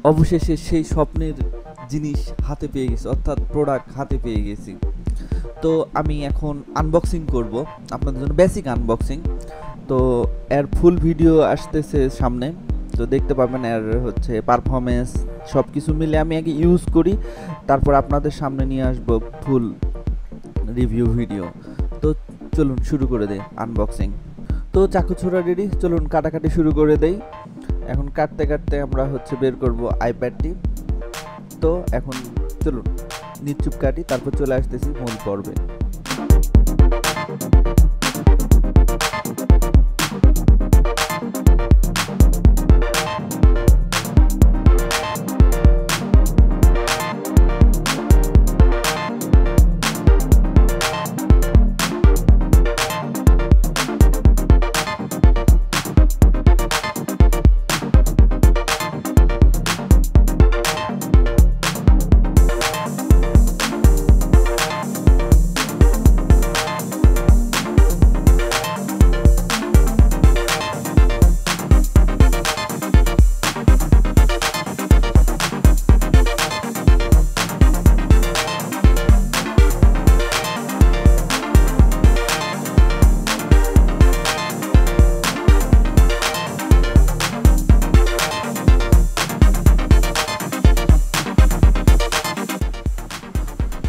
অবশেষে সেই স্বপ্নের জিনিস হাতে পেয়ে গেছি, অর্থাৎ প্রোডাক্ট হাতে পেয়ে গেছি। তো আমি এখন আনবক্সিং করব আপনাদের জন্য, বেসিক আনবক্সিং। তো এর ফুল ভিডিও আসতেছে সামনে, তো দেখতে পাবেন এর হচ্ছে পারফরমেন্স সব কিছু মিলে আমি আগে ইউজ করি, তারপর আপনাদের সামনে নিয়ে আসবো ফুল রিভিউ ভিডিও। তো চলুন শুরু করে দেই আনবক্সিং। তো চাকু ছোড়া রেডি, চলুন কাটাকাটি শুরু করে দেই। এখন কাটতে কাটতে আমরা হচ্ছে বের করব আইপ্যাডটি। তো এখন চলুন নিচুপ কাটি, তারপর চলে আসতেছি মূল পর্বে।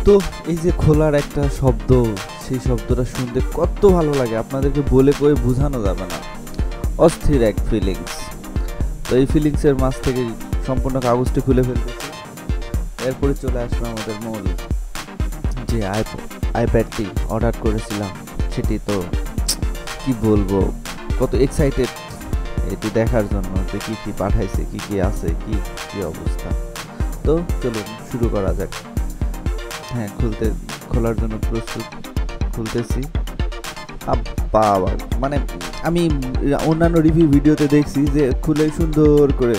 তো এই যে খোলার একটা শব্দ, সেই শব্দটা শুনতে কত ভালো লাগে আপনাদেরকে বলে কয়ে বোঝানো যাবে না। অস্থির এক ফিলিংস। তো এই ফিলিংসের মাঝ থেকে সম্পূর্ণ কাগজটি খুলে ফেলতেছি। এরপরে চলে আসলো আমাদের মূল যে আইপ্যাডটি অর্ডার করেছিলাম, সেটি তো কি বলবো, কত এক্সাইটেড এটি দেখার জন্য যে কি কি পাঠাইছে, কি কি আছে, কি কি অবস্থা। তো চলুন শুরু করা যাক। হ্যাঁ, খোলার জন্য প্রস্তুত, খুলতেছি। বাবা, মানে আমি অন্যান্য রিভিউ ভিডিওতে দেখছি যে খুলে সুন্দর করে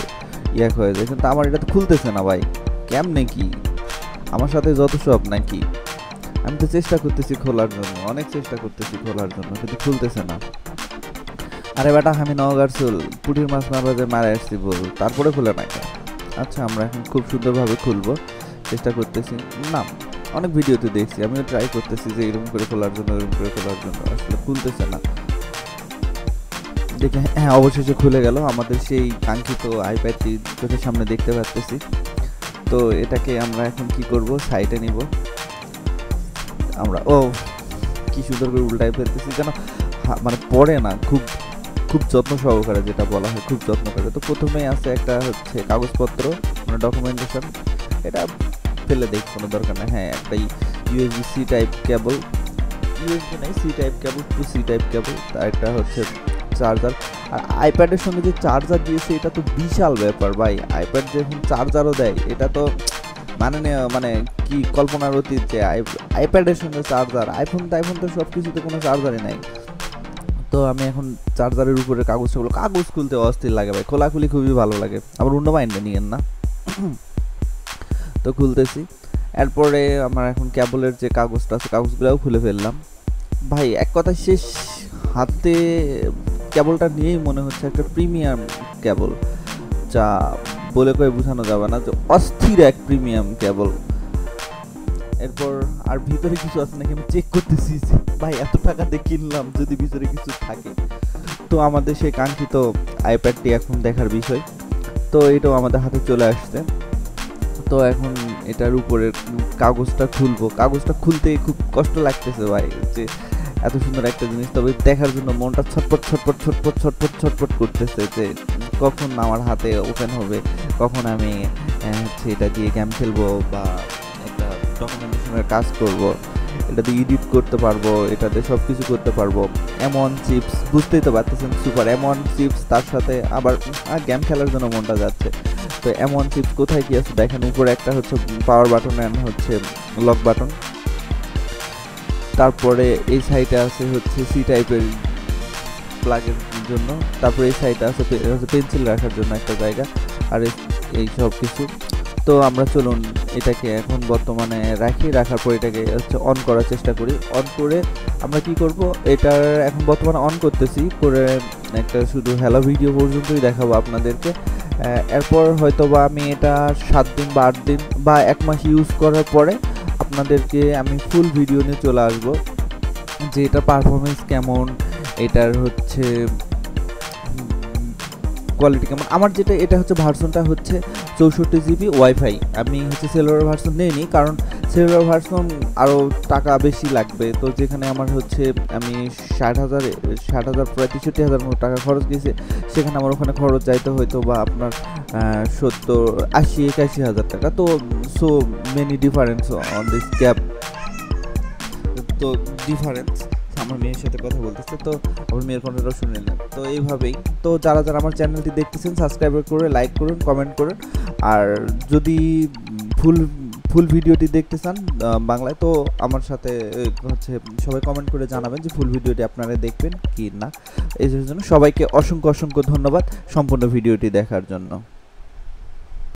ইয়া হয়ে যায়, কিন্তু আমার এটা তো খুলতেছে না ভাই। কেমনে কি আমার সাথে যত সব নাকি? আমি তো চেষ্টা করতেছি খোলার জন্য, অনেক চেষ্টা করতেছি খোলার জন্য, কিন্তু খুলতেছে না। আরে বেটা, আমি নওগাঁর চুল পুটির মাছ মারবা যে মারা আসছি বল, তারপরে খুলে না কেন? আচ্ছা, আমরা এখন খুব সুন্দরভাবে খুলবো, চেষ্টা করতেছি। না, অনেক ভিডিওতে দেখছি, আমিও ট্রাই করতেছি যে এরকম করে খোলার জন্য, এরকম করে খোলার জন্য, আসলে খুলতেছে না। দেখে হ্যাঁ, অবশেষে খুলে গেল আমাদের সেই কাঙ্ক্ষিত আইপ্যাডটি চোখের সামনে দেখতে পাচ্ছি। তো এটাকে আমরা এখন কি করব, সাইডে নিব আমরা। ও কি সুন্দর করে উল্টাই ফেলতেছি, যেন মানে পড়ে না, খুব খুব যত্ন সহকারে, যেটা বলা হয় খুব যত্ন করে। তো প্রথমেই আছে একটা হচ্ছে কাগজপত্র, মানে ডকুমেন্টেশন। এটা ফেলে দেখ, কোনো দরকার নেই। হ্যাঁ, একটা ইউএসবি সি টাইপ কেবল, ইউএসবি নাই, সি টাইপ কেবল, টু সি টাইপ কেবল, আর একটা হচ্ছে চার্জার। আর আইপ্যাডের সঙ্গে যে চার্জার দিয়েছে, এটা তো বিশাল ব্যাপার ভাই। আইপ্যাড যখন চার্জারও দেয়, এটা তো মানে কি কল্পনার অতীত যে আইপ্যাডের সঙ্গে চার্জার। আইফোন তো সব কিছুতে কোনো চার্জারই নাই। তো আমি এখন চার্জারের উপরে কাগজগুলো, কাগজ খুলতে অস্থির লাগে ভাই, খোলাখুলি খুবই ভালো লাগে, আবার অন্য মাইন্ডে নিয়েন না। তো খুলতেছি। এরপরে আমার এখন কেবলের যে কাগজটা আছে, কাগজগুলোও খুলে ফেললাম। ভাই এক কথা শেষ, হাতে কেবলটা নিয়েই মনে হচ্ছে একটা প্রিমিয়াম কেবল, যা বলে কয়ে বোঝানো যাবে না, যে অস্থির এক প্রিমিয়াম কেবল। এরপর আর ভিতরে কিছু আছে নাকি আমি চেক করতেছি, ভাই এত টাকা দিয়ে কিনলাম, যদি ভিতরে কিছু থাকে। তো আমাদের সেই কাঙ্ক্ষিত আইপ্যাডটি এখন দেখার বিষয়। তো এটাও আমাদের হাতে চলে আসছে। তো এখন এটার উপরে কাগজটা খুলবো। কাগজটা খুলতে খুব কষ্ট লাগতেছে ভাই, যে এত সুন্দর একটা জিনিস, তবে দেখার জন্য মনটা ছটপট ছটপট ছটপট ছটপট ছটপট করতেছে, যে কখন আমার হাতে ওপেন হবে, কখন আমি এটা দিয়ে গেম খেলবো বা একটা ডকুমেন্টেশনের কাজ করব, এটাতে এডিট করতে পারবো, এটাতে সব কিছু করতে পারবো। এমন চিপস, বুঝতেই তো পারতেছেন, সুপার এমন চিপস, তার সাথে আবার গেম খেলার জন্য মনটা যাচ্ছে। তো এমন চিপস কোথায় কি আছে দেখেন, উপরে একটা হচ্ছে পাওয়ার বাটন এন্ড হচ্ছে লক বাটন, তারপরে এই সাইডে আছে হচ্ছে সি টাইপের প্লাগের জন্য, তারপরে এই সাইডে আছে পেন্সিল রাখার জন্য একটা জায়গা, আর এই সব কিছু। তো আমরা চলুন এটাকে এখন বর্তমানে রাখার পর এটাকে হচ্ছে অন করার চেষ্টা করি। অন করে আমরা কি করব, এটার এখন বর্তমানে অন করতেছি, করে একটা শুধু হ্যালো ভিডিও পর্যন্তই দেখাবো আপনাদেরকে। এরপর হয়তো বা আমি এটা 7 দিন বা 8 দিন বা 1 মাস ইউজ করার পরে আপনাদেরকে আমি ফুল ভিডিও নিয়ে চলে আসবো যে এটার পারফরমেন্স কেমন, এটার হচ্ছে কোয়ালিটি কেমন। আমার যেটা এটা হচ্ছে ভার্সনটা হচ্ছে 64 জিবি ওয়াইফাই। আমি হচ্ছে সেলুলার ভার্সন নিইনি, কারণ সেলুলার ভার্সন আরও টাকা বেশি লাগবে। তো যেখানে আমার হচ্ছে আমি 60,000 প্রায় 63,000 মতো টাকা খরচ গেছে, সেখানে আমার ওখানে খরচ যাইতে হয়তো বা আপনার 70-80-81,000 টাকা। তো so many difference on this gap. তো ডিফারেন্স আমার মেয়ের সাথে কথা বলতেছে, তো আমার মেয়ের কণ্ঠটা শুনে নিলাম। তো এইভাবেই তো যারা যারা আমার চ্যানেলটি দেখতেছেন সাবস্ক্রাইব করে লাইক করুন, কমেন্ট করুন। আর যদি ফুল ভিডিওটি দেখতে চান বাংলায়, তো আমার সাথে হচ্ছে সবাই কমেন্ট করে জানাবেন যে ফুল ভিডিওটি আপনারা দেখবেন কি না। এই জন্য সবাইকে অসংখ্য ধন্যবাদ সম্পূর্ণ ভিডিওটি দেখার জন্য।